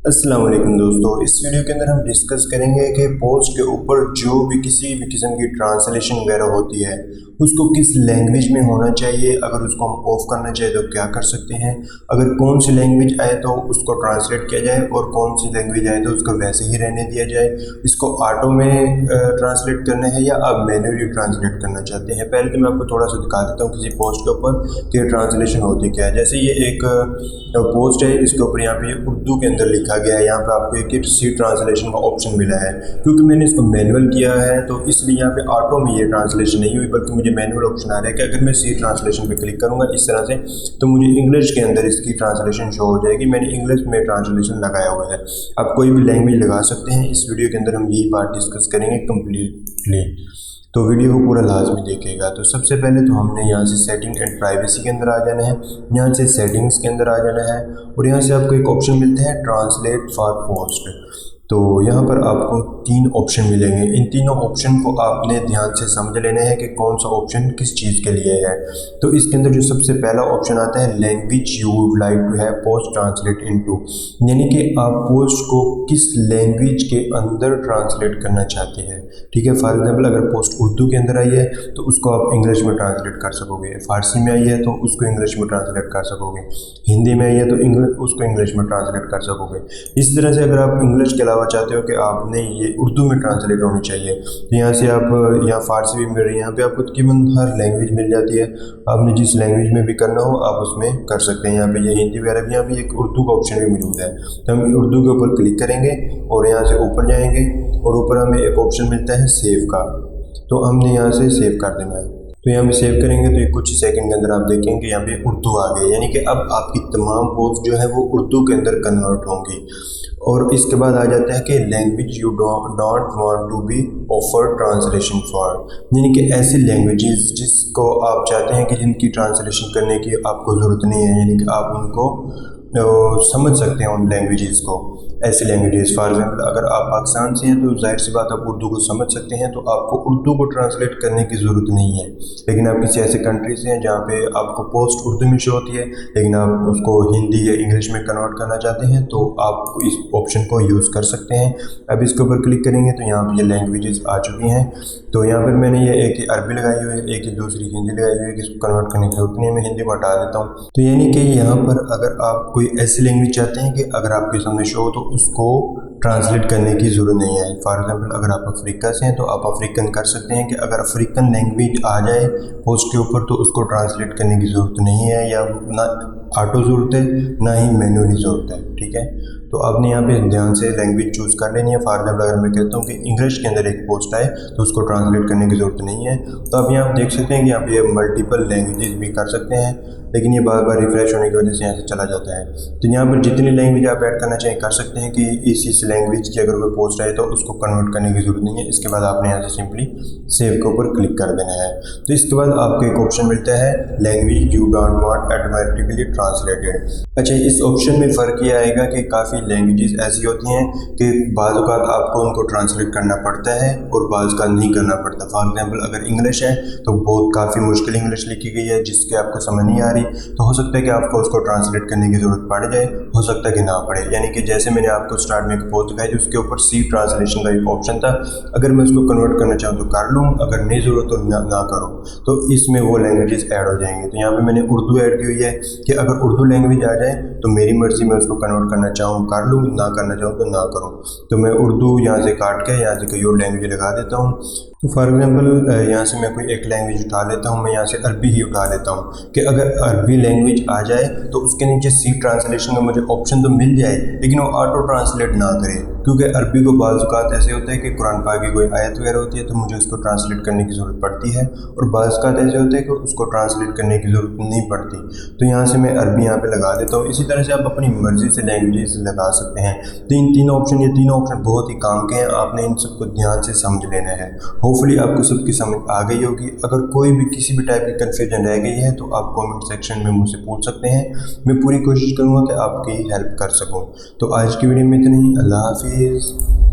अस्सलाम वालेकुम दोस्तों, इस वीडियो के अंदर हम डिस्कस करेंगे कि पोस्ट के ऊपर जो भी किसी भी किस्म की ट्रांसलेशन वगैरह होती है उसको किस लैंग्वेज में होना चाहिए। अगर उसको हम ऑफ करना चाहिए तो क्या कर सकते हैं, अगर कौन सी लैंग्वेज आए तो उसको ट्रांसलेट किया जाए और कौन सी लैंग्वेज आए तो उसको वैसे ही रहने दिया जाए। इसको ऑटो में ट्रांसलेट करना है या आप मैन्युअली ट्रांसलेट करना चाहते हैं। पहले तो मैं आपको थोड़ा सा दिखा देता हूँ किसी पोस्ट के ऊपर कि ट्रांसलेशन होती क्या है। जैसे ये एक पोस्ट है, इसके ऊपर यहाँ पे उर्दू के अंदर लिखा गया है। यहाँ पे आपको एक सी ट्रांसलेशन का ऑप्शन मिला है। क्योंकि मैंने इसको मैनुअल किया है तो इसलिए यहाँ पे ऑटो में ये ट्रांसलेशन नहीं हुई, बल्कि मुझे मैनुअल ऑप्शन आ रहा है कि अगर मैं सी ट्रांसलेशन पे क्लिक करूँगा इस तरह से तो मुझे इंग्लिश के अंदर इसकी ट्रांसलेशन शो हो जाएगी। मैंने इंग्लिश में ट्रांसलेशन लगाया हुआ है। आप कोई भी लैंग्वेज लगा सकते हैं। इस वीडियो के अंदर हम यही बात डिस्कस करेंगे कम्प्लीटली, तो वीडियो को पूरा लाजमी देखेगा। तो सबसे पहले तो हमने यहाँ से सेटिंग एंड प्राइवेसी के अंदर आ जाना है। यहाँ से सेटिंग्स के अंदर आ जाना है और यहाँ से आपको एक ऑप्शन मिलता है ट्रांसलेट फॉर पोस्ट। तो यहाँ पर आपको 3 ऑप्शन मिलेंगे। इन तीनों ऑप्शन को आपने ध्यान से समझ लेना है कि कौन सा ऑप्शन किस चीज़ के लिए है। तो इसके अंदर जो सबसे पहला ऑप्शन आता है language you would like to have post translate into, यानी कि आप पोस्ट को किस लैंग्वेज के अंदर ट्रांसलेट करना चाहते हैं। ठीक है, फॉर एग्जाम्पल अगर पोस्ट उर्दू के अंदर आई है तो उसको आप इंग्लिश में ट्रांसलेट कर सकोगे, फारसी में आई है तो उसको इंग्लिश में ट्रांसलेट कर सकोगे, हिंदी में आई है तो उसको इंग्लिश में ट्रांसलेट कर सकोगे। इस तरह से अगर आप इंग्लिश के अलावा चाहते हो कि आपने ये उर्दू में ट्रांसलेट होनी चाहिए तो यहाँ से आप यहाँ फारसी भी मिल रही है, यहाँ पे आपको तकरीबन हर लैंग्वेज मिल जाती है। आपने जिस लैंग्वेज में भी करना हो आप उसमें कर सकते हैं। यहाँ पे ये हिंदी वगैरह भी, यहाँ पे एक उर्दू का ऑप्शन भी मौजूद है। तो हम उर्दू के ऊपर क्लिक करेंगे और यहाँ से ऊपर जाएंगे और ऊपर हमें एक ऑप्शन मिलता है सेव का, तो हमने यहाँ से सेव कर देना है। तो यहाँ पे सेव करेंगे तो ये कुछ सेकंड के अंदर आप देखेंगे यहाँ पे उर्दू आ गई, यानी कि अब आपकी तमाम पोस्ट जो है वो उर्दू के अंदर कन्वर्ट होंगी। और इसके बाद आ जाता है कि language you don't want to be offer translation for, यानी कि ऐसी लैंग्वेजेस जिसको आप चाहते हैं कि जिनकी ट्रांसलेशन करने की आपको ज़रूरत नहीं है, यानी कि आप उनको समझ सकते हैं उन लैंग्वेजेस को। ऐसी लैंग्वेजेस फॉर एग्जाम्पल अगर आप पाकिस्तान से हैं तो जाहिर सी बात आप उर्दू को समझ सकते हैं, तो आपको उर्दू को ट्रांसलेट करने की ज़रूरत नहीं है। लेकिन आप किसी ऐसे कंट्री से हैं जहाँ पे आपको पोस्ट उर्दू में शो होती है लेकिन आप उसको हिंदी या इंग्लिश में कन्वर्ट करना चाहते हैं तो आप इस ऑप्शन को यूज़ कर सकते हैं। अब इसके ऊपर क्लिक करेंगे तो यहाँ पर ये लैंग्वेजेस आ चुकी हैं। तो यहाँ पर मैंने ये एक अरबी लगाई हुई है, एक ही दूसरी हिंदी लगाई हुई है, इसको कन्वर्ट करने की जरूरत नहीं है। मैं हिंदी को हटा देता हूँ। तो यानी कि यहाँ पर अगर आप कोई ऐसी लैंग्वेज चाहते हैं कि अगर आपके सामने शो हो तो उसको ट्रांसलेट करने की ज़रूरत नहीं है। फॉर एग्जांपल अगर आप अफ्रीका से हैं तो आप अफ्रीकन कर सकते हैं कि अगर अफ्रीकन लैंग्वेज आ जाए पोस्ट के ऊपर तो उसको ट्रांसलेट करने की ज़रूरत नहीं है, या ना ऑटो ज़रूरत है ना ही मैनुअली ज़रूरत है। ठीक है, तो आपने यहाँ पे ध्यान से लैंग्वेज चूज़ कर लेनी है। फॉर एग्जाम्पल अगर मैं कहता हूँ कि इंग्लिश के अंदर एक पोस्ट आए तो उसको ट्रांसलेट करने की ज़रूरत नहीं है। तो अब यहाँ आप देख सकते हैं कि यहाँ पे मल्टीपल लैंग्वेजेस भी कर सकते हैं, लेकिन ये बार बार रिफ्रेश होने की वजह से यहाँ से चला जाता है। तो यहाँ पर जितनी लैंग्वेज आप ऐड करना चाहें कर सकते हैं कि इस लैंग्वेज की अगर कोई पोस्ट आए तो उसको कन्वर्ट करने की ज़रूरत नहीं है। इसके बाद आपने यहाँ से सिंपली सेव के ऊपर क्लिक कर देना है। तो इसके बाद आपको एक ऑप्शन मिलता है language you don't want automatically translated. अच्छा, इस ऑप्शन में फ़र्क ये आएगा कि काफ़ी लैंग्वेजेस ऐसी होती हैं कि बाज़ औक़ात आपको उनको ट्रांसलेट करना पड़ता है और बाज़ का नहीं करना पड़ता। फॉर एग्जांपल अगर इंग्लिश है तो बहुत काफ़ी मुश्किल इंग्लिश लिखी गई है जिसके आपको समझ नहीं आ रही, तो हो सकता है कि आपको उसको ट्रांसलेट करने की ज़रूरत पड़ जाए, हो सकता है कि ना पड़े। यानी कि जैसे मैंने आपको स्टार्ट में एक पोस्ट दिखाई थी उसके ऊपर सी ट्रांसलेशन का एक ऑप्शन था, अगर मैं उसको कन्वर्ट करना चाहूँ तो कर लूँ, अगर नहीं ज़रूरत तो ना करूँ। तो इसमें वो लैंग्वेजेस ऐड हो जाएंगे। तो यहाँ पर मैंने उर्दू ऐड की हुई है कि अगर उर्दू लैंग्वेज आ जाए तो मेरी मर्ज़ी में उसको कन्वर्ट करना चाहूँ कर लूँ, ना करना चाहूँ तो ना करूँ। तो मैं उर्दू यहाँ से काट के यहाँ से कोई और लैंग्वेज लगा देता हूँ। तो फॉर एग्जांपल यहाँ से मैं कोई एक लैंग्वेज उठा लेता हूँ, मैं यहाँ से अरबी ही उठा लेता हूँ कि अगर अरबी लैंग्वेज आ जाए तो उसके नीचे सी ट्रांसलेशन का मुझे ऑप्शन तो मिल जाए लेकिन वो ऑटो ट्रांसलेट ना करे, क्योंकि अरबी को बाज़ औक़ात ऐसे होता है कि कुरान पाक की कोई आयत वगैरह होती है तो मुझे उसको ट्रांसलेट करने की ज़रूरत पड़ती है, और बाज़ औक़ात ऐसे होते हैं कि उसको ट्रांसलेट करने की ज़रूरत नहीं पड़ती। तो यहाँ से मैं अरबी यहाँ पे लगा देता हूँ। इसी तरह से आप अपनी मर्ज़ी से लैंग्वेजेस लगा सकते हैं। तो ये तीनों ऑप्शन बहुत ही काम के हैं, आपने इन सबको ध्यान से समझ लेना है। होपफुली आपको सबकी समझ आ गई होगी। अगर कोई भी किसी भी टाइप की कन्फ्यूजन रह गई है तो आप कमेंट सेक्शन में मुझसे पूछ सकते हैं। मैं पूरी कोशिश करूँगा कि आपकी हेल्प कर सकूँ। तो आज की वीडियो में इतना ही। अल्लाह हाफिज़।